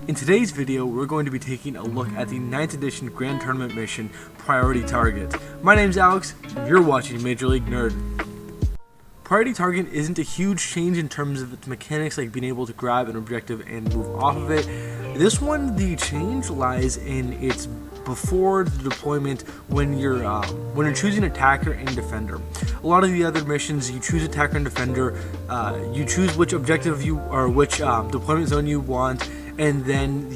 In today's video, we're going to be taking a look at the 9th edition Grand Tournament mission, Priority Target. My name's Alex, and you're watching Major League Nerd. Priority Target isn't a huge change in terms of its mechanics, like being able to grab an objective and move off of it. This one, the change lies in its before the deployment when you're choosing attacker and defender. A lot of the other missions, you choose attacker and defender, you choose which objective which deployment zone you want, and then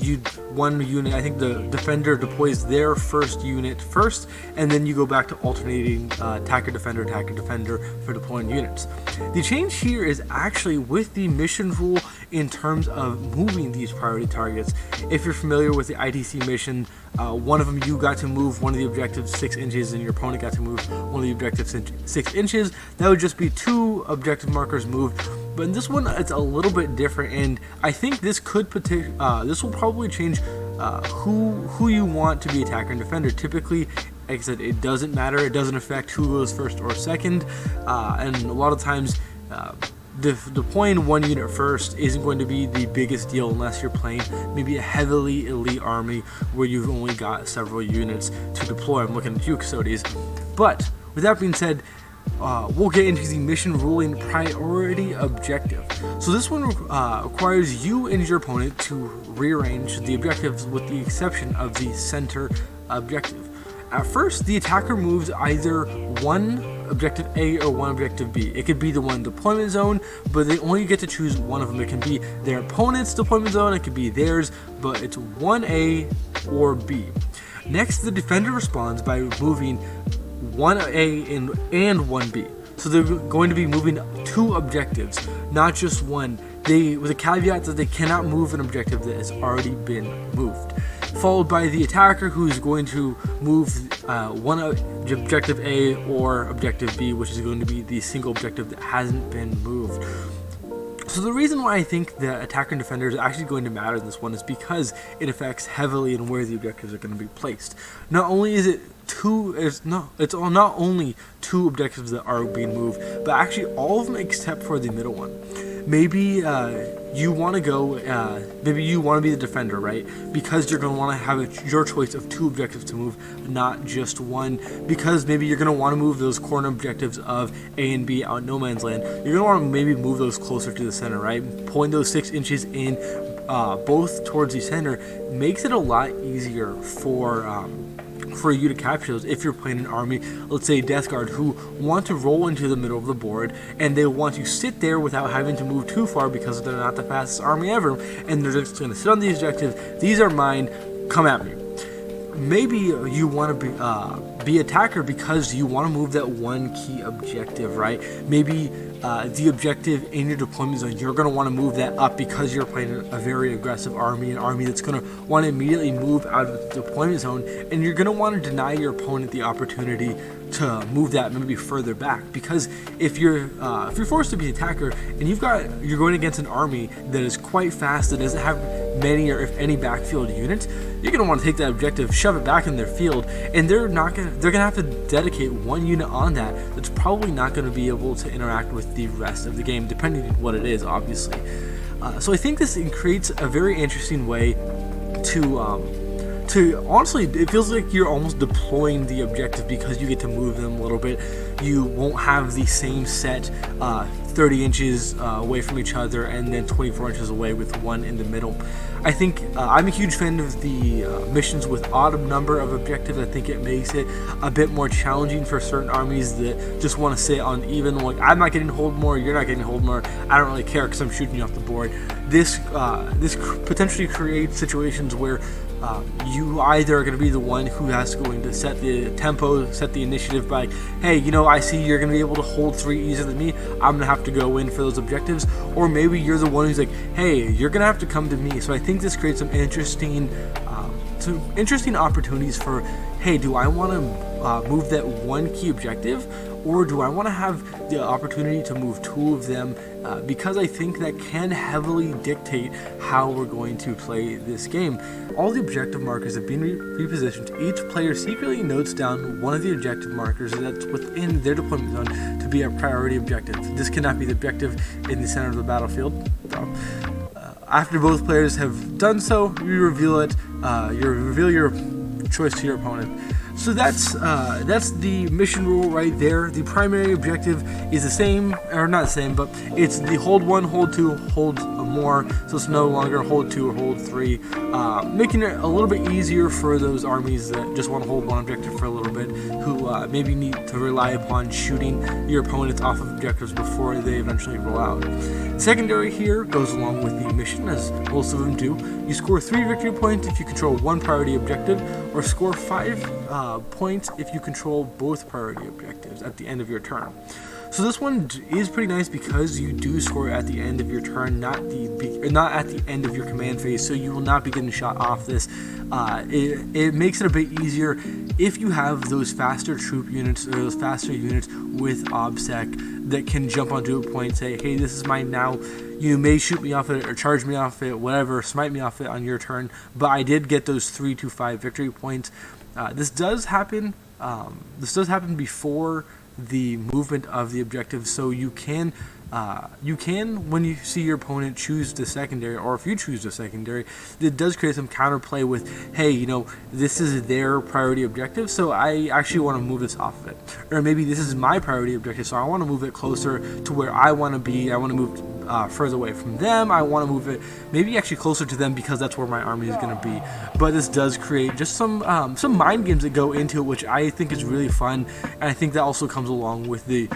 one unit, I think the defender deploys their first unit first, and then you go back to alternating attacker defender for deploying units. The change here is actually with the mission rule in terms of moving these priority targets. If you're familiar with the ITC mission, one of them you got to move one of the objectives 6 inches and your opponent got to move one of the objectives 6 inches. That would just be 2 objective markers moved. But in this one, it's a little bit different, and I think this this will probably change who you want to be attacker and defender. Typically, like I said, it doesn't matter. It doesn't affect who goes first or second, and a lot of times, deploying one unit first isn't going to be the biggest deal unless you're playing maybe a heavily elite army where you've only got several units to deploy. I'm looking at you, Custodies. But with that being said, we'll get into the mission ruling priority objective. So this one requires you and your opponent to rearrange the objectives with the exception of the center objective. At first, the attacker moves either one objective A or one objective B. It could be the one deployment zone, but they only get to choose one of them. It can be their opponent's deployment zone, it could be theirs, but it's 1A or B. Next, the defender responds by moving 1A and 1B. So they're going to be moving 2 objectives, not just one. With a caveat that they cannot move an objective that has already been moved. Followed by the attacker, who's going to move one objective A or objective B, which is going to be the single objective that hasn't been moved. So the reason why I think the attacker and defender is actually going to matter in this one is because it affects heavily in where the objectives are going to be placed. Not only is it not only 2 objectives that are being moved, but actually all of them except for the middle one. Maybe you want to go, maybe you want to be the defender, right? Because you're going to want to have your choice of 2 objectives to move, not just one. Because maybe you're going to want to move those corner objectives of A and B out in no man's land. You're going to want to maybe move those closer to the center, right? Pulling those 6 inches in both towards the center makes it a lot easier for you to capture those if you're playing an army, let's say Death Guard, who want to roll into the middle of the board and they want to sit there without having to move too far because they're not the fastest army ever, and they're just going to sit on these objectives. These are mine, come at me. Maybe you want to be attacker because you want to move that one key objective, right? Maybe the objective in your deployment zone, you're going to want to move that up because you're playing a very aggressive army, an army that's going to want to immediately move out of the deployment zone, and you're going to want to deny your opponent the opportunity to move that maybe further back. Because if you're forced to be attacker and you're going against an army that is quite fast, that doesn't have many or if any backfield units, you're going to want to take that objective, shove it back in their field, and they're going to have to dedicate one unit on that's probably not going to be able to interact with the rest of the game, depending on what it is, obviously. So I think this creates a very interesting way to honestly, it feels like you're almost deploying the objective because you get to move them a little bit. You won't have the same set 30 inches away from each other and then 24 inches away with one in the middle. I think I'm a huge fan of the missions with odd number of objectives. I think it makes it a bit more challenging for certain armies that just want to sit on even, like, I'm not getting hold more, you're not getting hold more, I don't really care because I'm shooting you off the board. This potentially creates situations where you either are going to be the one who has to go in to set the tempo, set the initiative by, hey, I see you're going to be able to hold 3 easier than me, I'm going to have to go in for those objectives. Or maybe you're the one who's like, hey, you're going to have to come to me. So I think this creates some interesting opportunities for, hey, do I want to move that one key objective, or do I want to have the opportunity to move 2 of them, because I think that can heavily dictate how we're going to play this game. All the objective markers have been repositioned. Each player secretly notes down one of the objective markers that's within their deployment zone to be a priority objective. This cannot be the objective in the center of the battlefield, though. After both players have done so, you reveal it. You reveal your choice to your opponent. So that's the mission rule right there. The primary objective is the same, or not the same, but it's the hold 1, hold 2, hold more. So it's no longer hold 2 or hold 3, making it a little bit easier for those armies that just want to hold one objective for a little bit, who maybe need to rely upon shooting your opponents off of objectives before they eventually roll out. Secondary here goes along with the mission, as most of them do. You score 3 victory points if you control 1 priority objective, or score 5 points if you control both priority objectives at the end of your turn. So this one is pretty nice because you do score at the end of your turn, not at the end of your command phase, so you will not be getting shot off this. It makes it a bit easier if you have those faster troop units or those faster units with OBSEC that can jump onto a point, say, hey, this is mine now. You may shoot me off it or charge me off it, whatever, smite me off it on your turn, but I did get those 3 to 5 victory points. This does happen before the movement of the objective, so you can when you see your opponent choose the secondary, or if you choose the secondary, it does create some counterplay with, hey, you know, this is their priority objective, so I actually want to move this off of it. Or maybe this is my priority objective, so I want to move it closer to where I want to be. I want to move further away from them. I want to move it maybe actually closer to them because that's where my army is going to be. But this does create just some mind games that go into it, which I think is really fun, and I think that also comes along with the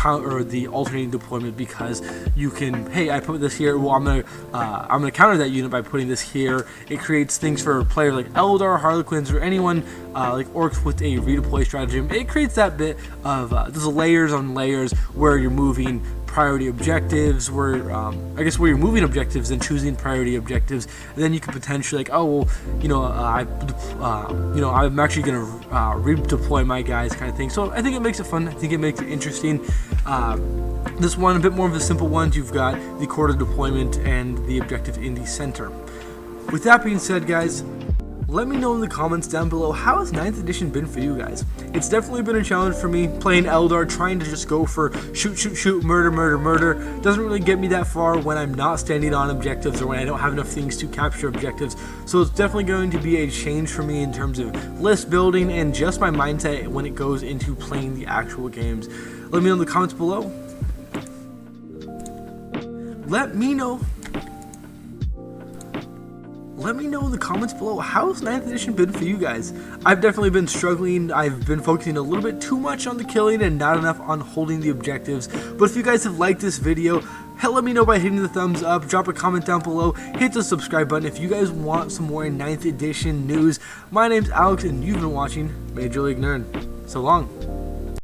the alternating deployment, because you can, hey, I put this here, well, I'm gonna counter that unit by putting this here. It creates things for players like Eldar, Harlequins, or anyone like orcs with a redeploy stratagem. It creates that bit of there's layers on layers where you're moving priority objectives, where where you're moving objectives and choosing priority objectives. And then you could potentially, like, oh, well, I'm actually gonna redeploy my guys, kind of thing. So I think it makes it fun. I think it makes it interesting. This one, a bit more of the simple ones. You've got the quarter deployment and the objective in the center. With that being said, guys, let me know in the comments down below, how has 9th edition been for you guys? It's definitely been a challenge for me, playing Eldar, trying to just go for shoot, shoot, shoot, murder, murder, murder. Doesn't really get me that far when I'm not standing on objectives or when I don't have enough things to capture objectives. So it's definitely going to be a change for me in terms of list building and just my mindset when it goes into playing the actual games. Let me know in the comments below. Let me know in the comments below, how's 9th edition been for you guys? I've definitely been struggling. I've been focusing a little bit too much on the killing and not enough on holding the objectives. But if you guys have liked this video, let me know by hitting the thumbs up, drop a comment down below, hit the subscribe button if you guys want some more 9th edition news. My name's Alex, and you've been watching Major League Nerd. So long.